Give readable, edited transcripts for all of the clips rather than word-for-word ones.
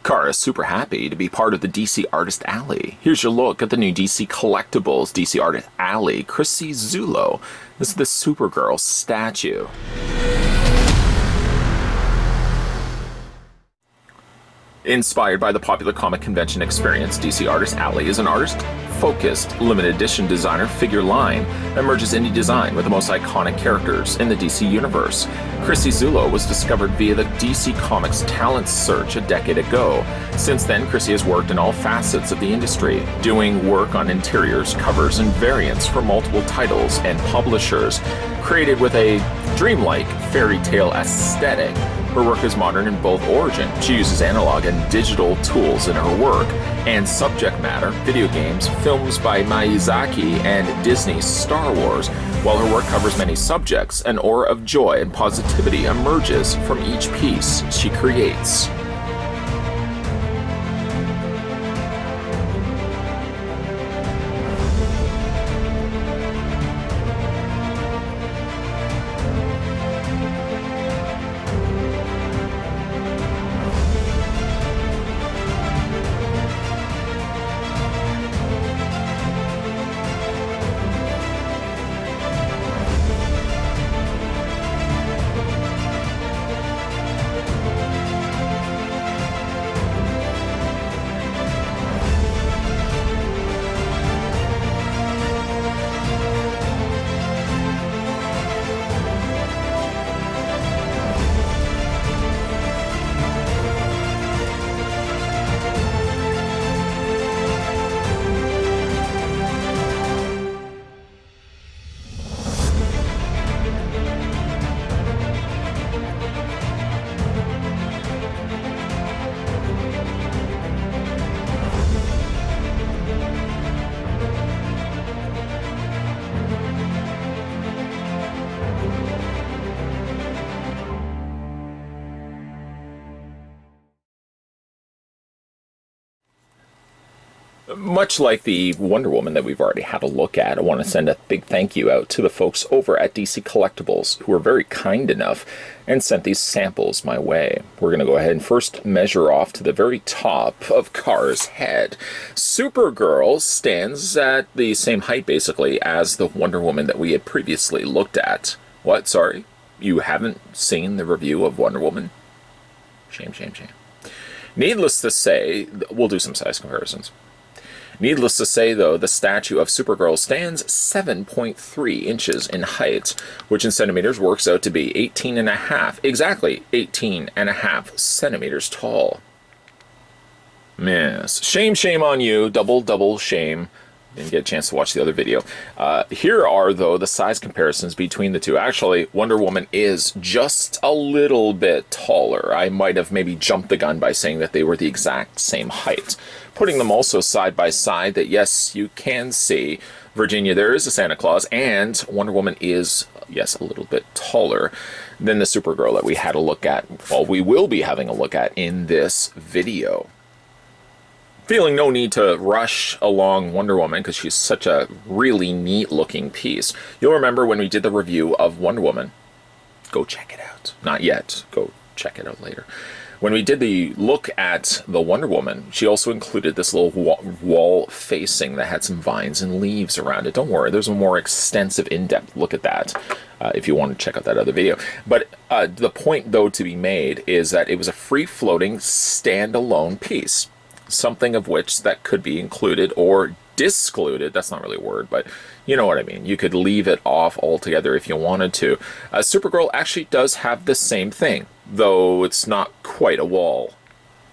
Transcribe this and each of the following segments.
Kara is super happy to be part of the DC Artist Alley. Here's your look at the new DC Collectibles DC Artist Alley, Chrissie Zullo. This is the Supergirl statue. Inspired by the popular comic convention experience, DC Artist Alley is an artist-focused, limited edition designer figure line that merges indie design with the most iconic characters in the DC universe. Chrissie Zullo was discovered via the DC Comics talent search a decade ago. Since then, Chrissie has worked in all facets of the industry, doing work on interiors, covers, and variants for multiple titles and publishers. Created with a dreamlike fairy tale aesthetic, her work is modern in both origin. She uses analog and digital tools in her work and subject matter, video games, films by Miyazaki and Disney's Star Wars. While her work covers many subjects, an aura of joy and positivity emerges from each piece she creates. Much like the Wonder Woman that we've already had a look at, I want to send a big thank you out to the folks over at DC Collectibles who were very kind enough and sent these samples my way. We're going to go ahead and first measure off to the very top of Kara's head. Supergirl stands at the same height, basically, as the Wonder Woman that we had previously looked at. What? Sorry? You haven't seen the review of Wonder Woman? Shame, shame, shame. Needless to say, we'll do some size comparisons. Needless to say, though, the statue of Supergirl stands 7.3 inches in height, which in centimeters works out to be 18.5, exactly 18.5 centimeters tall. Yes. Shame, shame on you. Double, double shame. Didn't get a chance to watch the other video. Here are, though, the size comparisons between the two. Actually, Wonder Woman is just a little bit taller. I might have maybe jumped the gun by saying that they were the exact same height. Putting them also side by side, that yes, you can see Virginia, there is a Santa Claus, and Wonder Woman is, yes, a little bit taller than the Supergirl that we had a look at, well, we will be having a look at in this video. Feeling no need to rush along Wonder Woman because she's such a really neat looking piece. You'll remember when we did the review of Wonder Woman. Go check it out. Not yet. Go check it out later. When we did the look at the Wonder Woman, she also included this little wall facing that had some vines and leaves around it. Don't worry, there's a more extensive, in-depth look at that if you want to check out that other video. But the point, though, to be made is that it was a free-floating, standalone piece. Something of which that could be included or discluded. That's not really a word, but you know what I mean. You could leave it off altogether if you wanted to. Supergirl actually does have the same thing, though it's not quite a wall.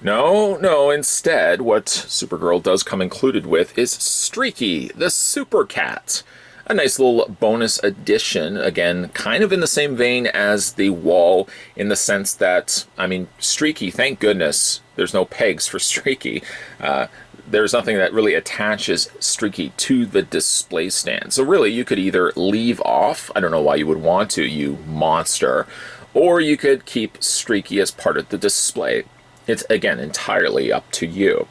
No, instead, what Supergirl does come included with is Streaky, the Super Cat. A nice little bonus addition, again, kind of in the same vein as the wall, in the sense that, I mean, Streaky, thank goodness, there's no pegs for Streaky. There's nothing that really attaches Streaky to the display stand. So really, you could either leave off, I don't know why you would want to, you monster, or you could keep Streaky as part of the display. It's, again, entirely up to you.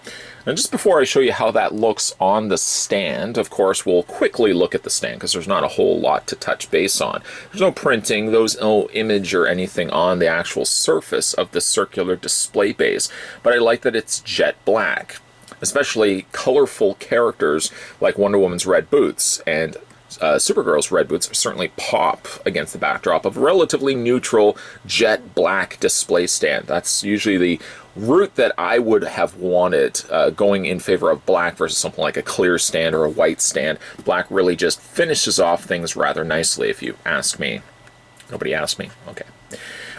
And just before I show you how that looks on the stand, of course, we'll quickly look at the stand because there's not a whole lot to touch base on. There's no printing, there's no image or anything on the actual surface of the circular display base, but I like that it's jet black. Especially colorful characters like Wonder Woman's red boots and Supergirl's red boots certainly pop against the backdrop of a relatively neutral jet black display stand. That's usually the route that I would have wanted, going in favor of black versus something like a clear stand or a white stand. Black really just finishes off things rather nicely, if you ask me. Nobody asked me. Okay.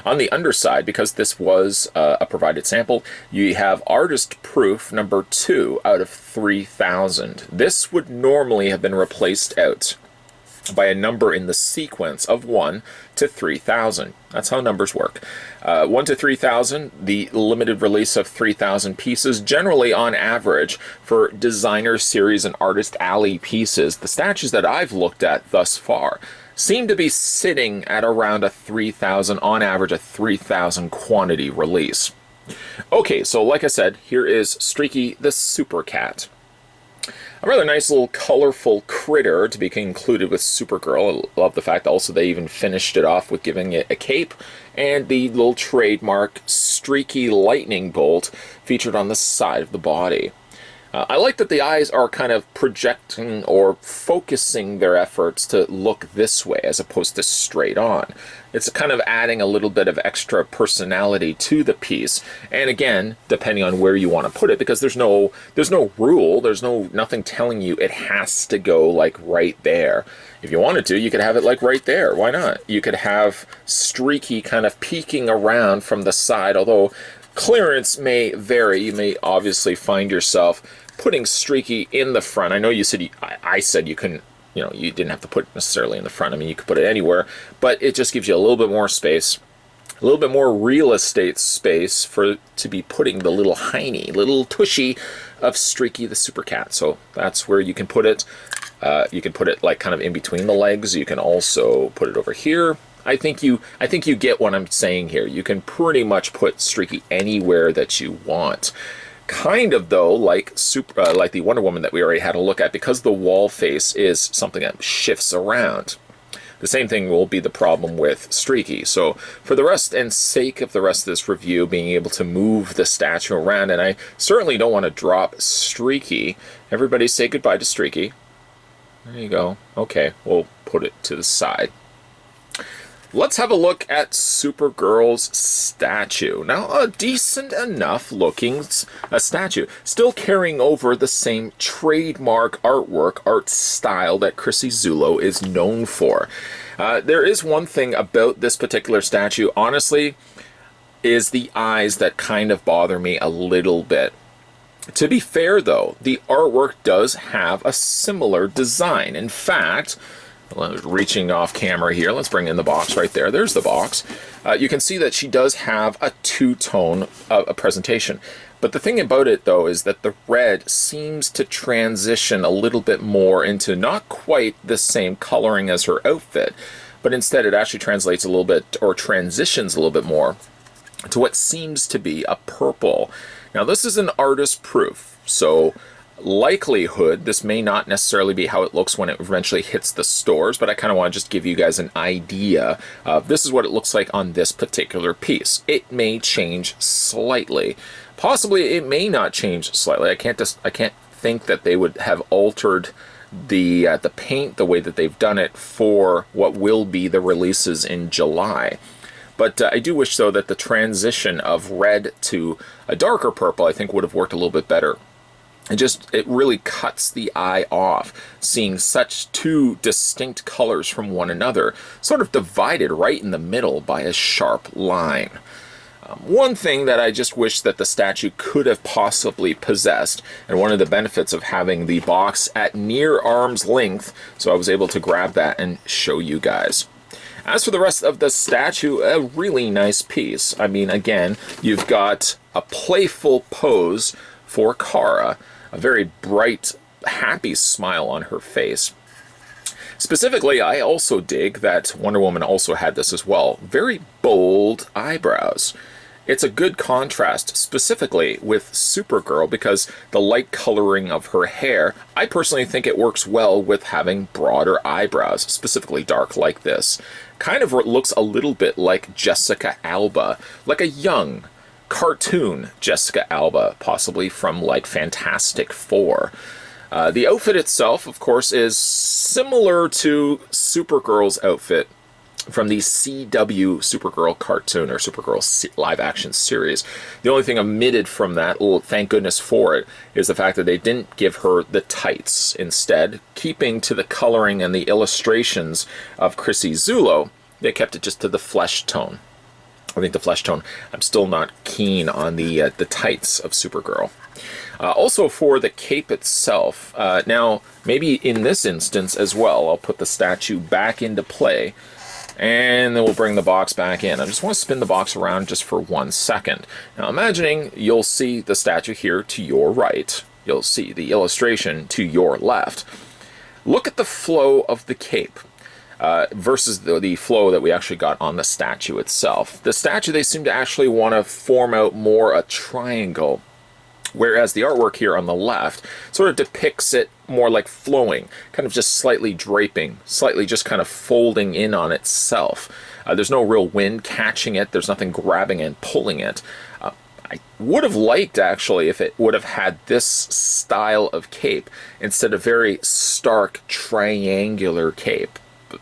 On the underside, because this was a provided sample, you have artist proof number 2 out of 3,000. This would normally have been replaced out by a number in the sequence of 1 to 3,000. That's how numbers work. 1 to 3,000, the limited release of 3,000 pieces, generally on average for designer series and artist alley pieces. The statues that I've looked at thus far seem to be sitting at around a 3,000, on average a 3,000 quantity release. Okay, so like I said, here is Streaky the Super Cat. A rather nice little colorful critter to be included with Supergirl. I love the fact also they even finished it off with giving it a cape and the little trademark streaky lightning bolt featured on the side of the body. I like that the eyes are kind of projecting or focusing their efforts to look this way as opposed to straight on. It's kind of adding a little bit of extra personality to the piece. And again, depending on where you want to put it, because there's no rule, there's nothing telling you it has to go like right there. If you wanted to, you could have it like right there. Why not? You could have Streaky kind of peeking around from the side, although clearance may vary. You may obviously find yourself putting Streaky in the front. I know you said, I said you couldn't, you didn't have to put it necessarily in the front. I mean, you could put it anywhere, but it just gives you a little bit more space, a little bit more real estate space to be putting the little little tushy of Streaky the Super Cat. So that's where you can put it. You can put it like kind of in between the legs. You can also put it over here. I think you get what I'm saying here. You can pretty much put Streaky anywhere that you want. Kind of though, like the Wonder Woman that we already had a look at, because the wall face is something that shifts around. The same thing will be the problem with Streaky. So for the rest and sake of the rest of this review, being able to move the statue around, and I certainly don't want to drop Streaky. Everybody say goodbye to Streaky. There you go. Okay, we'll put it to the side. Let's have a look at Supergirl's statue. Now, a decent enough looking statue. Still carrying over the same trademark art style that Chrissie Zullo is known for. There is one thing about this particular statue, honestly, is the eyes that kind of bother me a little bit. To be fair, though, the artwork does have a similar design. In fact, reaching off camera here, let's bring in the box right there. There's the box. You can see that she does have a two-tone presentation. But the thing about it, though, is that the red seems to transition a little bit more into not quite the same coloring as her outfit, but instead it actually translates a little bit, or transitions a little bit more, to what seems to be a purple. Now, this is an artist proof, so likelihood this may not necessarily be how it looks when it eventually hits the stores, but I kind of want to just give you guys an idea of this is what it looks like on this particular piece. It may change slightly. Possibly it may not change slightly. I can't think that they would have altered the paint the way that they've done it for what will be the releases in July. But I do wish, though, that the transition of red to a darker purple I think would have worked a little bit better. It really cuts the eye off, seeing such two distinct colors from one another, sort of divided right in the middle by a sharp line. One thing that I just wish that the statue could have possibly possessed, and one of the benefits of having the box at near arm's length, so I was able to grab that and show you guys. As for the rest of the statue, a really nice piece. I mean, again, you've got a playful pose for Kara, a very bright, happy smile on her face. Specifically, I also dig that Wonder Woman also had this as well. Very bold eyebrows. it's a good contrast, specifically with Supergirl, because the light coloring of her hair, I personally think it works well with having broader eyebrows, specifically dark like this. Kind of looks a little bit like Jessica Alba, like a young cartoon Jessica Alba, possibly from like Fantastic Four. The outfit itself, of course, is similar to Supergirl's outfit from the CW Supergirl cartoon or Supergirl live-action series. The only thing omitted from that, oh, thank goodness for it, is the fact that they didn't give her the tights. Instead, keeping to the coloring and the illustrations of Chrissie Zullo, they kept it just to the flesh tone. I think the flesh tone, I'm still not keen on the tights of Supergirl. Also for the cape itself, now maybe in this instance as well, I'll put the statue back into play, and then we'll bring the box back in. I just want to spin the box around just for 1 second. Now imagining you'll see the statue here to your right, you'll see the illustration to your left. Look at the flow of the cape. Versus the flow that we actually got on the statue itself. The statue, they seem to actually want to form out more a triangle, whereas the artwork here on the left sort of depicts it more like flowing, kind of just slightly draping, slightly just kind of folding in on itself. There's no real wind catching it, there's nothing grabbing and pulling it. I would have liked, actually, if it would have had this style of cape instead of very stark triangular cape.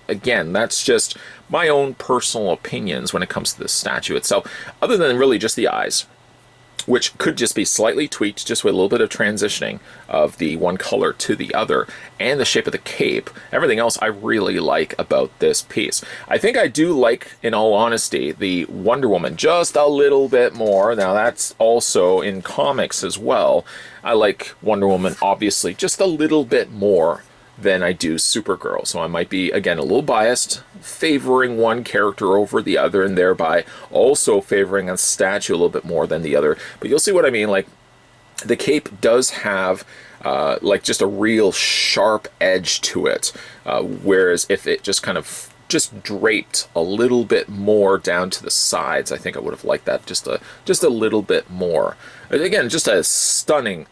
Again, that's just my own personal opinions when it comes to this statue itself, other than really just the eyes, which could just be slightly tweaked, just with a little bit of transitioning of the one color to the other, and the shape of the cape. Everything else I really like about this piece. I think I do like, in all honesty, the Wonder Woman just a little bit more. Now that's also in comics as well. I like Wonder Woman, obviously, just a little bit more than I do Supergirl. So I might be, again, a little biased, favoring one character over the other, and thereby also favoring a statue a little bit more than the other. But you'll see what I mean. Like, the cape does have like just a real sharp edge to it, whereas if it just kind of just draped a little bit more down to the sides, I think I would have liked that just a little bit more. Again, just a stunning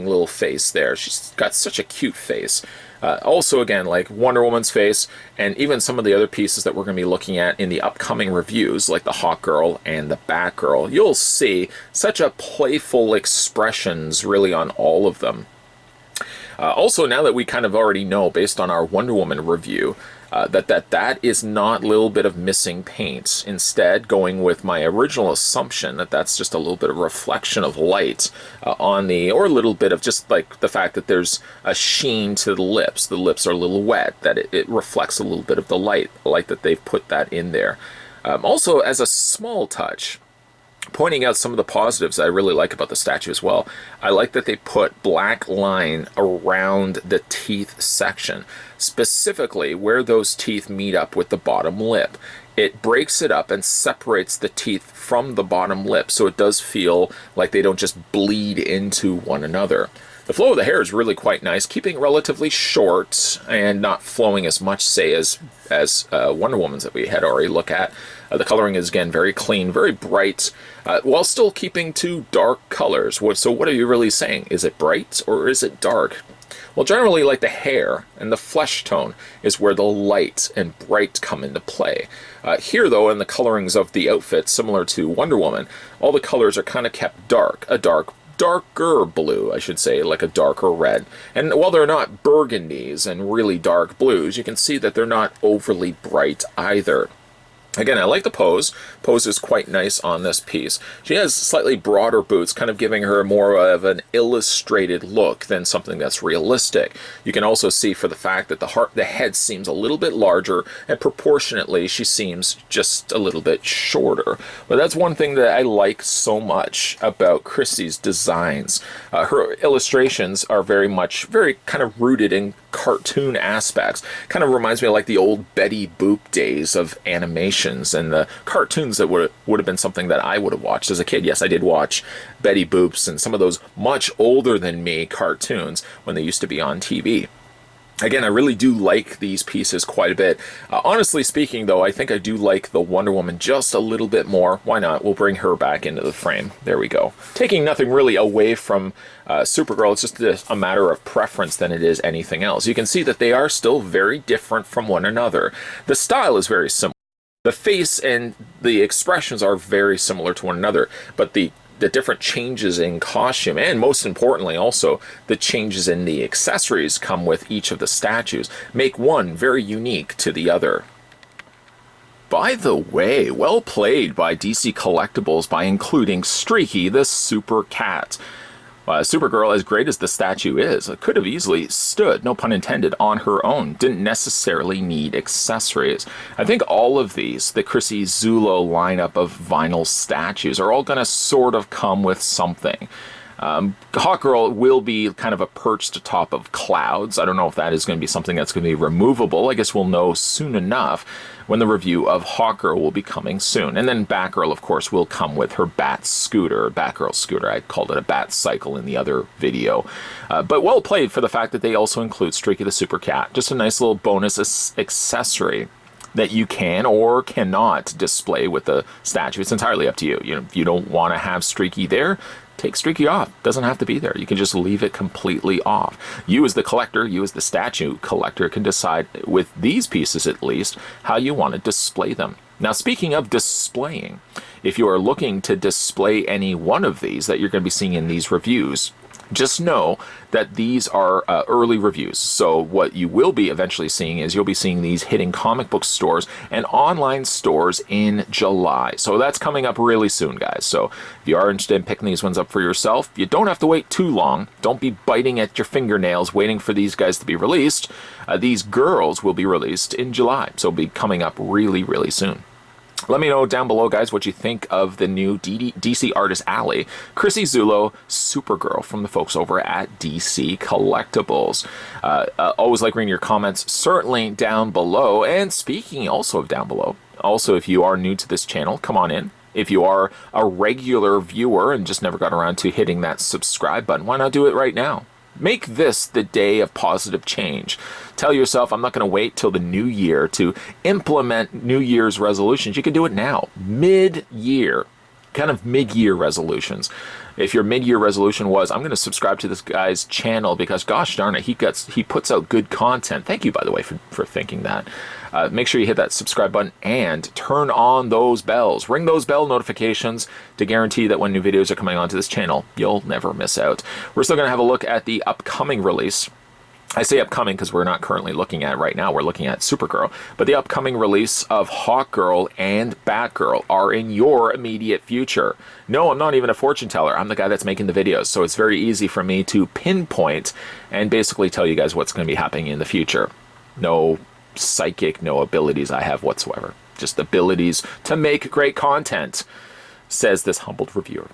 little face there. She's got such a cute face. Also, again, like Wonder Woman's face, and even some of the other pieces that we're going to be looking at in the upcoming reviews, like the Hawkgirl and the Batgirl, you'll see such a playful expressions really on all of them. Also, now that we kind of already know, based on our Wonder Woman review, that is not a little bit of missing paint. Instead, going with my original assumption that that's just a little bit of reflection of light on the, or a little bit of just like the fact that there's a sheen to the lips. The lips are a little wet, that it reflects a little bit of the light that they've put that in there. Also, as a small touch, pointing out some of the positives I really like about the statue as well. I like that they put black line around the teeth section, specifically where those teeth meet up with the bottom lip. It breaks it up and separates the teeth from the bottom lip, so it does feel like they don't just bleed into one another. The flow of the hair is really quite nice, keeping it relatively short and not flowing as much, say, as Wonder Woman's that we had already looked at. The coloring is, again, very clean, very bright, while still keeping to dark colors. So what are you really saying? Is it bright or is it dark? Well, generally, like the hair and the flesh tone is where the light and bright come into play. Here, though, in the colorings of the outfit, similar to Wonder Woman, all the colors are kind of kept dark, darker blue, I should say, like a darker red. And while they're not burgundies and really dark blues, you can see that they're not overly bright either. Again, I like the pose. Pose is quite nice on this piece. She has slightly broader boots, kind of giving her more of an illustrated look than something that's realistic. You can also see for the fact that the head seems a little bit larger, and proportionately she seems just a little bit shorter. But that's one thing that I like so much about Chrissie's designs. Her illustrations are very kind of rooted in cartoon aspects. Kind of reminds me of like the old Betty Boop days of animations and the cartoons that would have been something that I would have watched as a kid. Yes, I did watch Betty Boops and some of those much older than me cartoons when they used to be on TV. Again, I really do like these pieces quite a bit. Honestly speaking, though, I think I do like the Wonder Woman just a little bit more. Why not? We'll bring her back into the frame. There we go. Taking nothing really away from Supergirl, it's just a matter of preference than it is anything else. You can see that they are still very different from one another. The style is very similar. The face and the expressions are very similar to one another, but the different changes in costume, and most importantly also the changes in the accessories come with each of the statues, make one very unique to the other. By the way, well played by DC Collectibles by including Streaky the Super Cat. Supergirl, as great as the statue is, could have easily stood, no pun intended, on her own. Didn't necessarily need accessories. I think all of these, the Chrissie Zullo lineup of vinyl statues, are all going to sort of come with something. Hawkgirl will be kind of a perched atop of clouds. I don't know if that is going to be something that's going to be removable. I guess we'll know soon enough when the review of Hawkgirl will be coming soon. And then Batgirl, of course, will come with her Bat scooter, Batgirl scooter. I called it a Bat cycle in the other video. But well played for the fact that they also include Streaky the Super Cat. Just a nice little bonus accessory that you can or cannot display with the statue. It's entirely up to you. You know, if you don't want to have Streaky there, take Streaky off. Doesn't have to be there. You can just leave it completely off. You as the collector, you as the statue collector can decide, with these pieces at least, how you want to display them. Now, speaking of displaying, if you are looking to display any one of these that you're going to be seeing in these reviews, just know that these are early reviews. So what you will be eventually seeing is you'll be seeing these hitting comic book stores and online stores in July. So that's coming up really soon, guys. So if you are interested in picking these ones up for yourself, you don't have to wait too long. Don't be biting at your fingernails waiting for these guys to be released. These girls will be released in July. So it'll be coming up really, really soon. Let me know down below, guys, what you think of the new DC Artist Alley, Chrissie Zullo, Supergirl from the folks over at DC Collectibles. Always like reading your comments, certainly down below. And speaking also of down below, also if you are new to this channel, come on in. If you are a regular viewer and just never got around to hitting that subscribe button, why not do it right now? Make this the day of positive change. Tell yourself, I'm not going to wait till the new year to implement New Year's resolutions. You can do it now, mid-year, kind of mid-year resolutions. If your mid-year resolution was, I'm going to subscribe to this guy's channel because, gosh darn it, he puts out good content. Thank you, by the way, for thinking that. Make sure you hit that subscribe button and turn on those bells. Ring those bell notifications to guarantee that when new videos are coming onto this channel, you'll never miss out. We're still going to have a look at the upcoming release. I say upcoming because we're not currently looking at it right now. We're looking at Supergirl. But the upcoming release of Hawkgirl and Batgirl are in your immediate future. No, I'm not even a fortune teller. I'm the guy that's making the videos. So it's very easy for me to pinpoint and basically tell you guys what's going to be happening in the future. No psychic, no abilities I have whatsoever. Just abilities to make great content, says this humbled reviewer.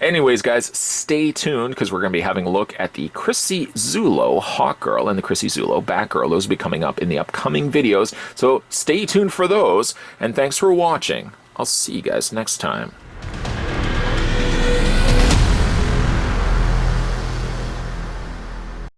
Anyways, guys, stay tuned because we're going to be having a look at the Chrissie Zullo Hawkgirl and the Chrissie Zullo Batgirl. Those will be coming up in the upcoming videos, so stay tuned for those, and thanks for watching. I'll see you guys next time.